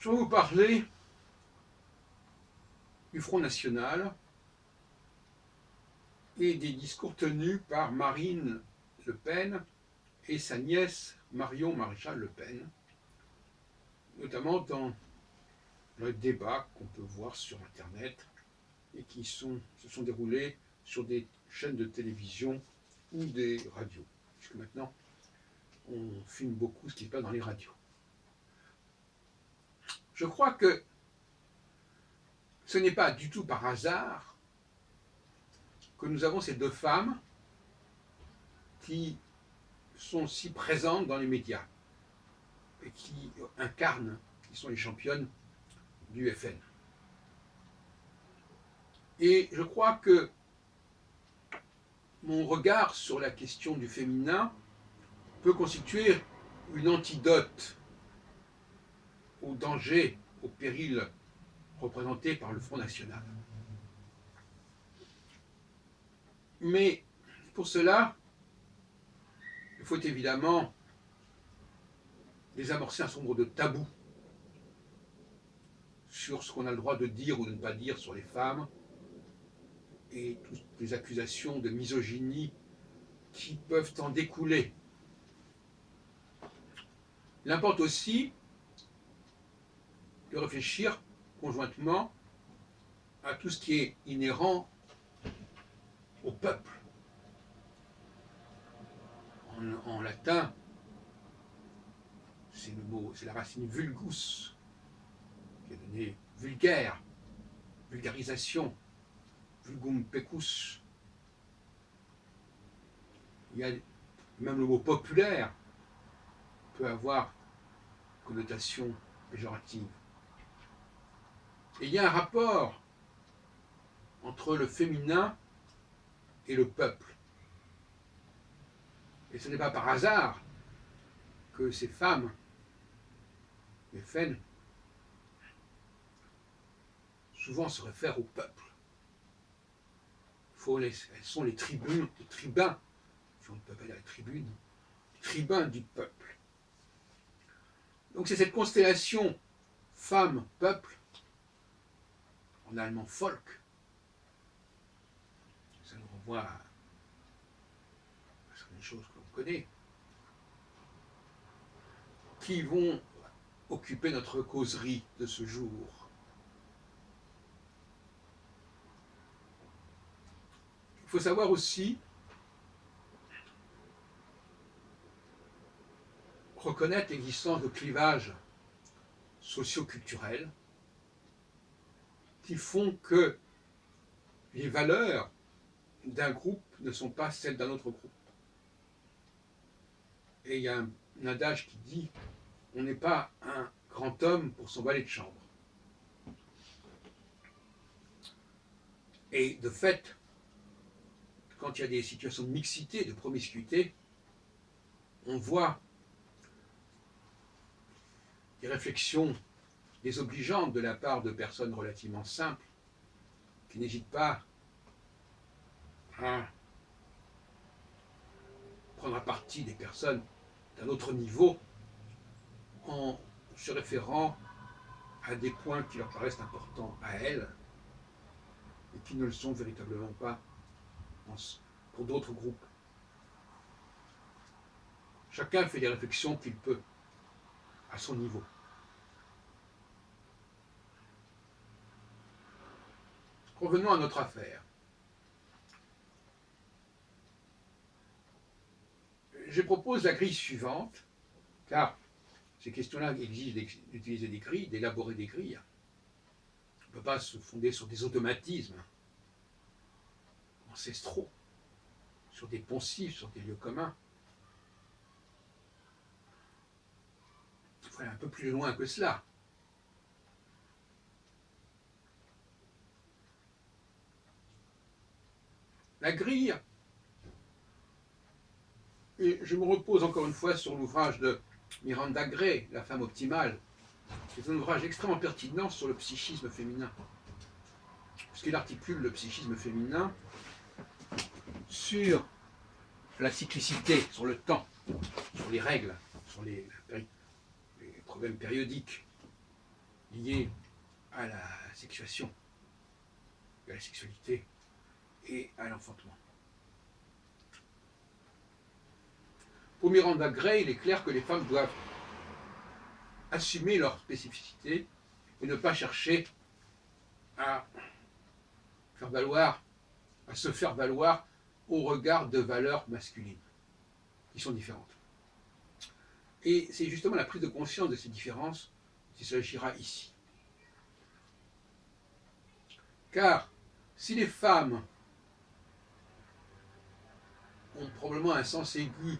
Je vais vous parler du Front National et des discours tenus par Marine Le Pen et sa nièce Marion Maréchal Le Pen, notamment dans le débat qu'on peut voir sur Internet et qui se sont déroulés sur des chaînes de télévision ou des radios, puisque maintenant on filme beaucoup ce qui se passe dans les radios. Je crois que ce n'est pas du tout par hasard que nous avons ces deux femmes qui sont si présentes dans les médias et qui incarnent, qui sont les championnes du FN. Et je crois que mon regard sur la question du féminin peut constituer une antidote au danger, au péril représenté par le Front National. Mais pour cela, il faut évidemment désamorcer un certain nombre de tabous sur ce qu'on a le droit de dire ou de ne pas dire sur les femmes et toutes les accusations de misogynie qui peuvent en découler. Il importe aussi de réfléchir conjointement à tout ce qui est inhérent au peuple. En latin, c'est le mot, c'est la racine vulgus, qui est donné vulgaire, vulgarisation, vulgum pecus. Il y a même le mot populaire peut avoir connotation péjorative. Et il y a un rapport entre le féminin et le peuple. Et ce n'est pas par hasard que ces femmes, les FN, souvent se réfèrent au peuple. Elles sont les tribuns, les tribuns, si on ne peut pas dire les tribunes, les tribuns du peuple. Donc c'est cette constellation femme-peuple, en allemand Volk, ça nous renvoie à certaines choses que l'on connaît, qui vont occuper notre causerie de ce jour. Il faut savoir aussi reconnaître l'existence de clivages socio-culturels qui font que les valeurs d'un groupe ne sont pas celles d'un autre groupe. Et il y a un adage qui dit « on n'est pas un grand homme pour son valet de chambre ». Et de fait, quand il y a des situations de mixité, de promiscuité, on voit des réflexions désobligeantes de la part de personnes relativement simples qui n'hésitent pas à prendre à partie des personnes d'un autre niveau en se référant à des points qui leur paraissent importants à elles et qui ne le sont véritablement pas pour d'autres groupes. Chacun fait les réflexions qu'il peut à son niveau. Revenons à notre affaire. Je propose la grille suivante, car ces questions-là exigent d'utiliser des grilles, d'élaborer des grilles. On ne peut pas se fonder sur des automatismes ancestraux, sur des poncifs, sur des lieux communs. Il faut aller un peu plus loin que cela. La grille, et je me repose encore une fois sur l'ouvrage de Miranda Gray, La femme optimale, qui est un ouvrage extrêmement pertinent sur le psychisme féminin, puisqu'il articule le psychisme féminin sur la cyclicité, sur le temps, sur les règles, sur les problèmes périodiques, liées à la sexuation, à la sexualité et à l'enfantement. Pour Miranda Gray, il est clair que les femmes doivent assumer leur spécificité et ne pas chercher à se faire valoir au regard de valeurs masculines qui sont différentes. Et c'est justement la prise de conscience de ces différences qu'il s'agira ici. Car si les femmes ont probablement un sens aigu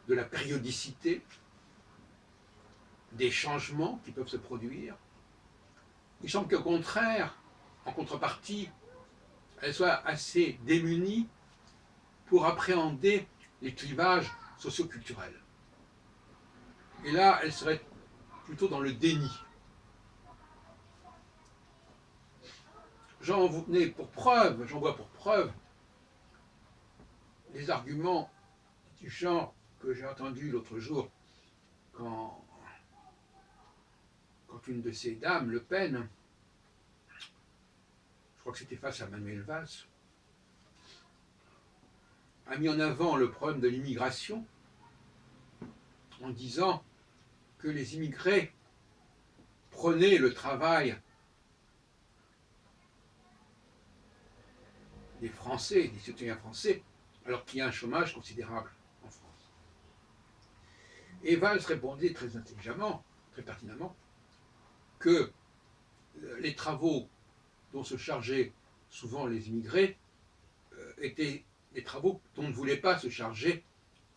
de la périodicité, des changements qui peuvent se produire, il semble qu'au contraire, en contrepartie, elles soient assez démunies pour appréhender les clivages socioculturels. Et là, elles seraient plutôt dans le déni. J'en vois pour preuve les arguments du genre que j'ai entendu l'autre jour quand une de ces dames, Le Pen, je crois que c'était face à Manuel Valls, a mis en avant le problème de l'immigration en disant que les immigrés prenaient le travail des Français, des citoyens français, alors qu'il y a un chômage considérable en France. Et Valls répondait très intelligemment, très pertinemment, que les travaux dont se chargeaient souvent les immigrés étaient des travaux dont ne voulaient pas se charger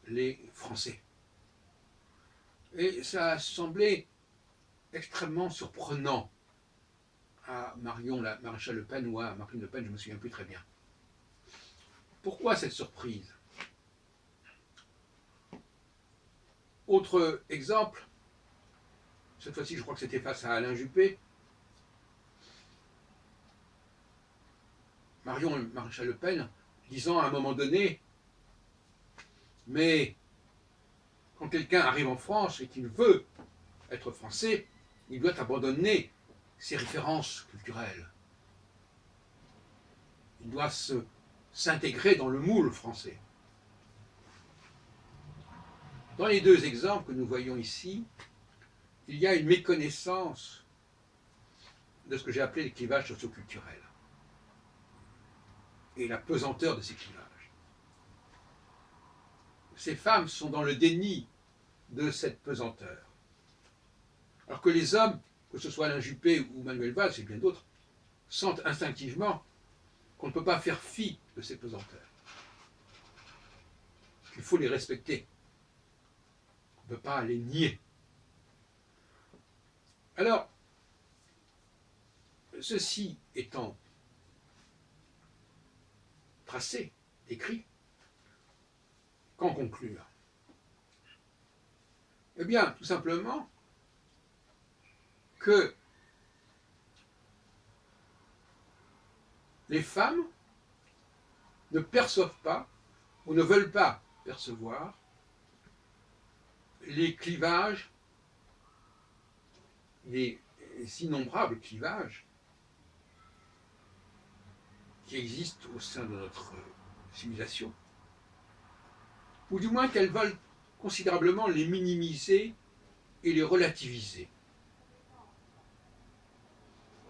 les Français. Et ça semblait extrêmement surprenant à Marion la maréchale Le Pen ou à Marine Le Pen, je ne me souviens plus très bien. Pourquoi cette surprise? Autre exemple, cette fois-ci je crois que c'était face à Alain Juppé. Marion maréchal Le Pen disant à un moment donné, mais quand quelqu'un arrive en France et qu'il veut être français, il doit abandonner ses références culturelles. Il doit s'intégrer dans le moule français. Dans les deux exemples que nous voyons ici, il y a une méconnaissance de ce que j'ai appelé les clivages socioculturels et la pesanteur de ces clivages. Ces femmes sont dans le déni de cette pesanteur. Alors que les hommes, que ce soit Alain Juppé ou Manuel Valls et bien d'autres, sentent instinctivement qu'on ne peut pas faire fi de ces pesanteurs, qu'il faut les respecter, on ne peut pas les nier. Alors, ceci étant tracé, écrit, qu'en conclure? Eh bien, tout simplement que les femmes ne perçoivent pas ou ne veulent pas percevoir les clivages, les innombrables clivages qui existent au sein de notre civilisation, ou du moins qu'elles veulent considérablement les minimiser et les relativiser.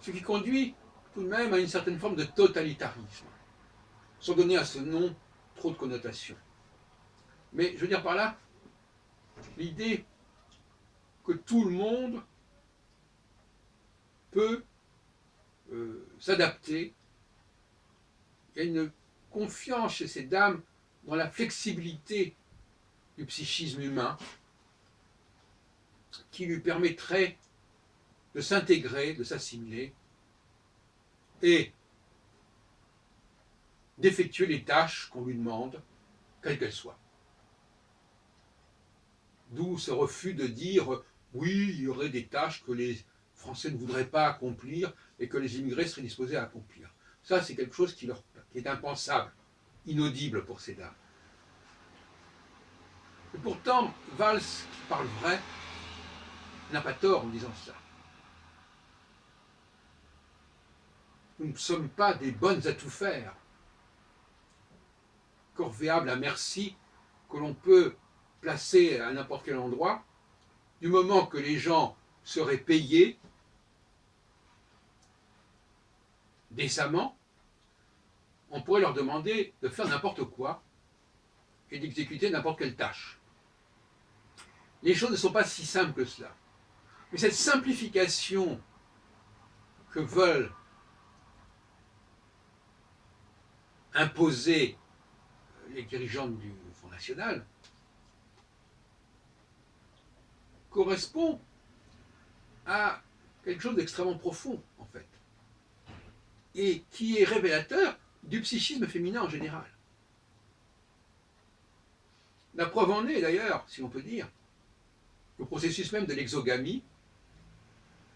Ce qui conduit tout de même à une certaine forme de totalitarisme, sans donner à ce nom trop de connotations. Mais je veux dire par là l'idée que tout le monde peut s'adapter. Il y a une confiance chez ces dames dans la flexibilité du psychisme humain qui lui permettrait de s'intégrer, de s'assimiler et d'effectuer les tâches qu'on lui demande, quelles qu'elles soient. D'où ce refus de dire oui, il y aurait des tâches que les Français ne voudraient pas accomplir et que les immigrés seraient disposés à accomplir. Ça, c'est quelque chose qui est impensable, inaudible pour ces dames. Et pourtant, Valls, qui parle vrai, n'a pas tort en disant ça. nous ne sommes pas des bonnes à tout faire, corvéables à merci, que l'on peut placer à n'importe quel endroit, du moment que les gens seraient payés décemment, on pourrait leur demander de faire n'importe quoi et d'exécuter n'importe quelle tâche. Les choses ne sont pas si simples que cela. Mais cette simplification que veulent imposer les dirigeants du Front National correspond à quelque chose d'extrêmement profond, en fait, et qui est révélateur du psychisme féminin en général. La preuve en est, d'ailleurs, si on peut dire, le processus même de l'exogamie,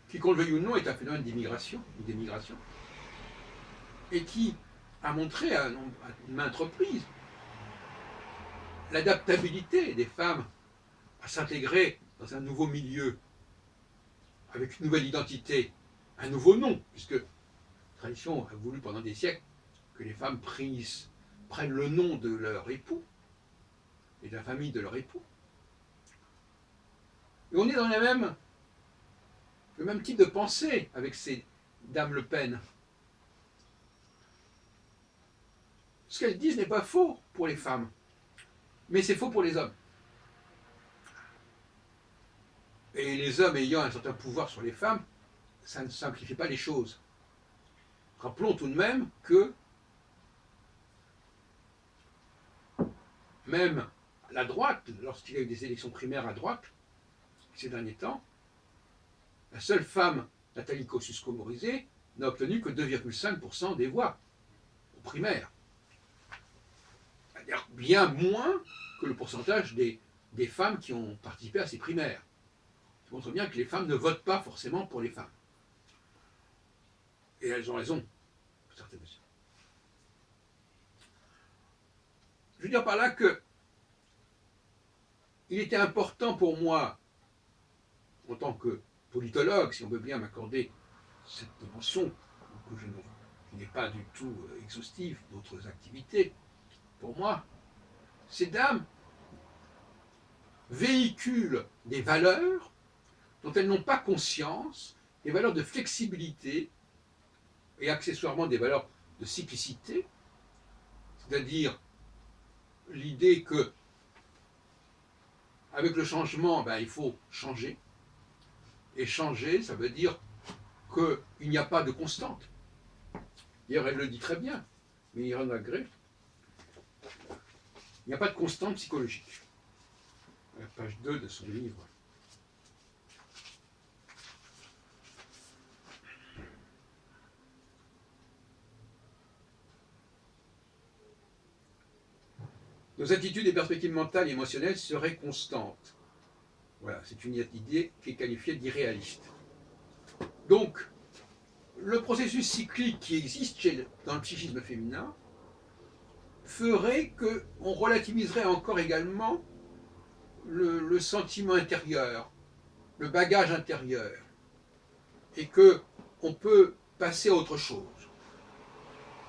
qui, qu'on le veuille ou non, est un phénomène d'immigration ou d'émigration, et qui a montré à maintes reprises l'adaptabilité des femmes à s'intégrer dans un nouveau milieu, avec une nouvelle identité, un nouveau nom, puisque la tradition a voulu pendant des siècles que les femmes prennent le nom de leur époux et de la famille de leur époux. Et on est dans le même type de pensée avec ces dames Le Pen. Ce qu'elles disent n'est pas faux pour les femmes, mais c'est faux pour les hommes. Et les hommes ayant un certain pouvoir sur les femmes, ça ne simplifie pas les choses. Rappelons tout de même que même la droite, lorsqu'il y a eu des élections primaires à droite, ces derniers temps, la seule femme, Nathalie Kosciusko-Morizet, n'a obtenu que 2,5% des voix aux primaires. C'est-à-dire bien moins que le pourcentage des femmes qui ont participé à ces primaires. Ça montre bien que les femmes ne votent pas forcément pour les femmes. Et elles ont raison, pour certaines mesures. Je veux dire par là que il était important pour moi, en tant que politologue, si on veut bien m'accorder cette dimension, qui n'est pas du tout exhaustive d'autres activités, pour moi, ces dames véhiculent des valeurs dont elles n'ont pas conscience, des valeurs de flexibilité et accessoirement des valeurs de cyclicité, c'est-à-dire l'idée que avec le changement, il faut changer. Et changer, ça veut dire qu'il n'y a pas de constante. D'ailleurs, elle le dit très bien, mais Irène Agré, il n'y a pas de constante psychologique. À la page 2 de son livre. Nos attitudes et perspectives mentales et émotionnelles seraient constantes. Voilà, c'est une idée qui est qualifiée d'irréaliste. Donc, le processus cyclique qui existe dans le psychisme féminin ferait qu'on relativiserait encore également le sentiment intérieur, le bagage intérieur, et qu'on peut passer à autre chose,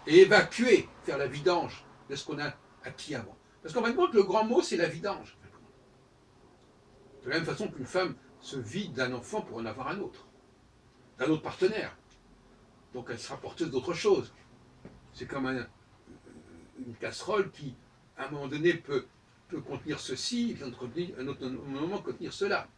et évacuer, faire la vidange de ce qu'on a acquis avant. Parce qu'en fin de compte, le grand mot, c'est la vidange. De la même façon qu'une femme se vide d'un enfant pour en avoir un autre, d'un autre partenaire. Donc elle sera porteuse d'autre chose. C'est comme une casserole qui, à un moment donné, peut contenir ceci, et à un autre moment contenir cela.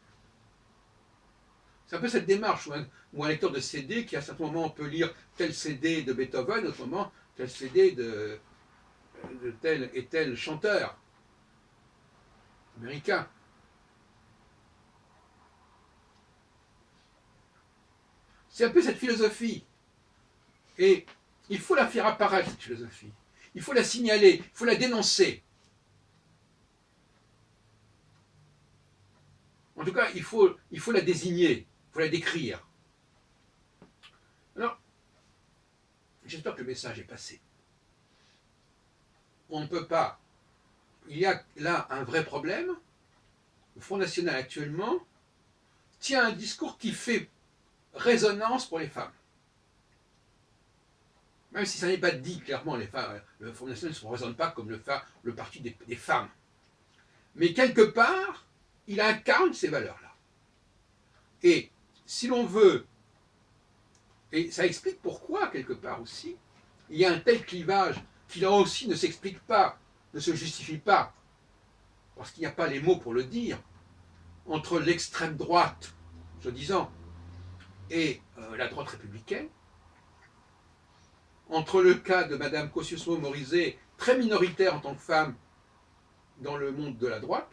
C'est un peu cette démarche où un lecteur de CD qui, à certains moments, peut lire tel CD de Beethoven, à d'autres moments, tel CD de tel et tel chanteur américain. C'est un peu cette philosophie. Et il faut la faire apparaître, cette philosophie. Il faut la signaler, il faut la dénoncer. En tout cas, il faut la désigner, il faut la décrire. Alors, j'espère que le message est passé. On ne peut pas. Il y a là un vrai problème. Le Front National actuellement tient un discours qui fait résonance pour les femmes. Même si ça n'est pas dit clairement, le Front National ne se représente pas comme le parti des femmes. Mais quelque part, il incarne ces valeurs-là. Et si l'on veut, et ça explique pourquoi, quelque part aussi, il y a un tel clivage qui là aussi ne s'explique pas, ne se justifie pas, parce qu'il n'y a pas les mots pour le dire, entre l'extrême droite, soi-disant, et la droite républicaine, entre le cas de Mme Kosciusko-Morizet, très minoritaire en tant que femme dans le monde de la droite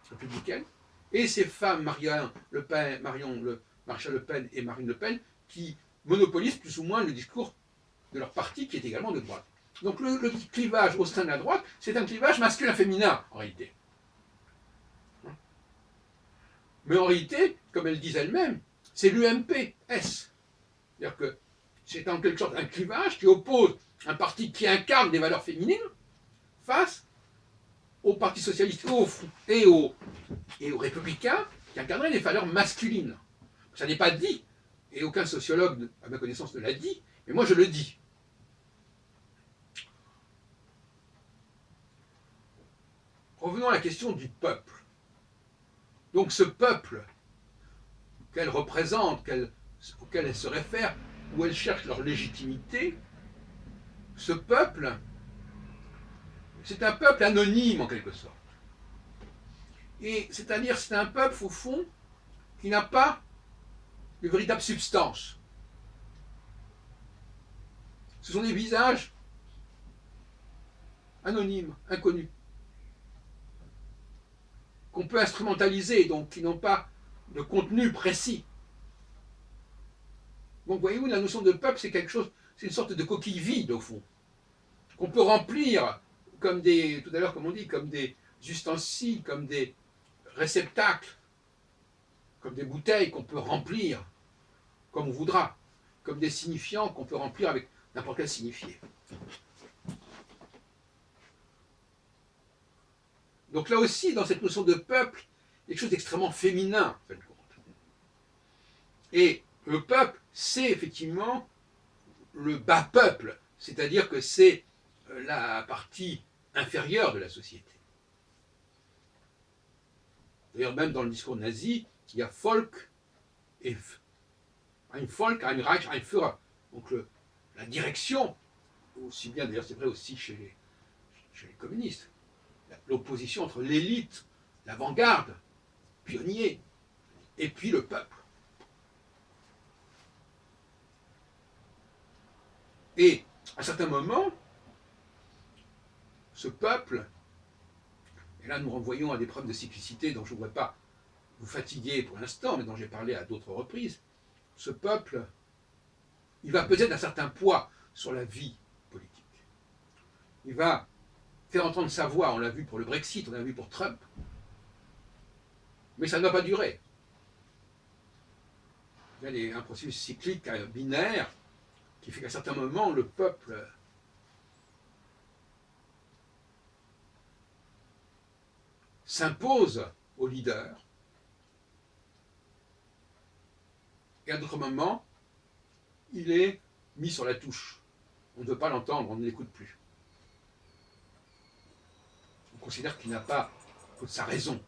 républicaine, et ces femmes, Marion Le Pen, Maréchal Le Pen et Marine Le Pen, qui monopolisent plus ou moins le discours de leur parti, qui est également de droite. Donc le clivage au sein de la droite, c'est un clivage masculin-féminin, en réalité. Mais en réalité, comme elles disent elles-mêmes, c'est l'UMP-S. C'est-à-dire que c'est en quelque sorte un clivage qui oppose un parti qui incarne des valeurs féminines face au Parti socialiste et aux républicains qui incarneraient des valeurs masculines. Ça n'est pas dit, et aucun sociologue, à ma connaissance, ne l'a dit, mais moi je le dis. Revenons à la question du peuple. Donc ce peuple qu'elle représente, auquel elle se réfère, où elle cherche leur légitimité, ce peuple, c'est un peuple anonyme en quelque sorte. Et c'est-à-dire c'est un peuple au fond qui n'a pas de véritable substance. Ce sont des visages anonymes, inconnus, qu'on peut instrumentaliser, donc qui n'ont pas de contenu précis. Donc voyez-vous, la notion de peuple, c'est quelque chose, c'est une sorte de coquille vide au fond, qu'on peut remplir comme tout à l'heure comme on dit, comme des ustensiles, comme des réceptacles, comme des bouteilles qu'on peut remplir comme on voudra, comme des signifiants qu'on peut remplir avec n'importe quel signifié. Donc là aussi, dans cette notion de peuple, il y a quelque chose d'extrêmement féminin, en fin de compte. Et le peuple, c'est effectivement le bas peuple, c'est-à-dire que c'est la partie inférieure de la société. D'ailleurs, même dans le discours nazi, il y a Volk et ein Volk, ein Reich, ein Führer. Donc la direction, aussi bien d'ailleurs c'est vrai aussi chez les communistes, l'opposition entre l'élite, l'avant-garde, pionnier, et puis le peuple. Et à certains moments, ce peuple, et là nous renvoyons à des preuves de cyclicité dont je ne voudrais pas vous fatiguer pour l'instant, mais dont j'ai parlé à d'autres reprises, ce peuple, il va peser d'un certain poids sur la vie politique. Il va faire entendre sa voix, on l'a vu pour le Brexit, on l'a vu pour Trump, mais ça ne va pas durer. Il y a un processus cyclique binaire qui fait qu'à certains moments, le peuple s'impose aux leaders, et à d'autres moments, il est mis sur la touche. On ne veut pas l'entendre, on ne l'écoute plus. On considère qu'il n'a pas sa raison.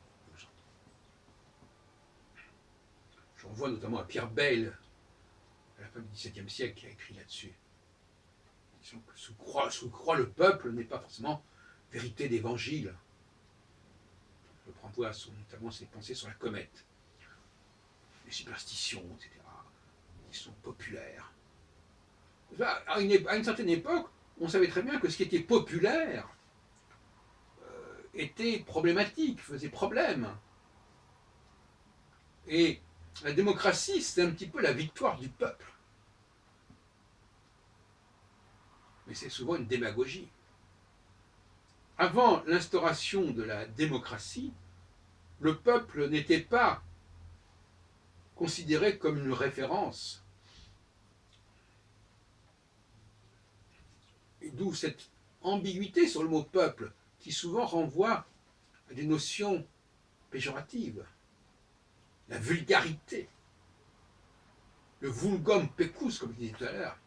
Je renvoie notamment à Pierre Bayle, à la fin du XVIIe siècle, qui a écrit là-dessus. Sous croix le peuple n'est pas forcément vérité d'évangile. Je renvoie notamment ses pensées sur la comète, les superstitions, etc., qui sont populaires. À une certaine époque, on savait très bien que ce qui était populaire était problématique, faisait problème. Et la démocratie, c'est un petit peu la victoire du peuple. Mais c'est souvent une démagogie. Avant l'instauration de la démocratie, le peuple n'était pas considéré comme une référence. Et d'où cette ambiguïté sur le mot peuple, qui souvent renvoie à des notions péjoratives. La vulgarité, le vulgum pecus, comme je disais tout à l'heure.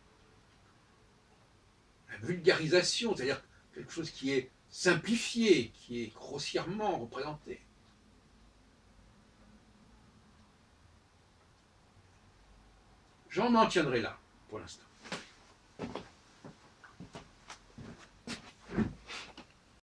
la vulgarisation, c'est-à-dire quelque chose qui est simplifié, qui est grossièrement représenté. J'en tiendrai là, pour l'instant.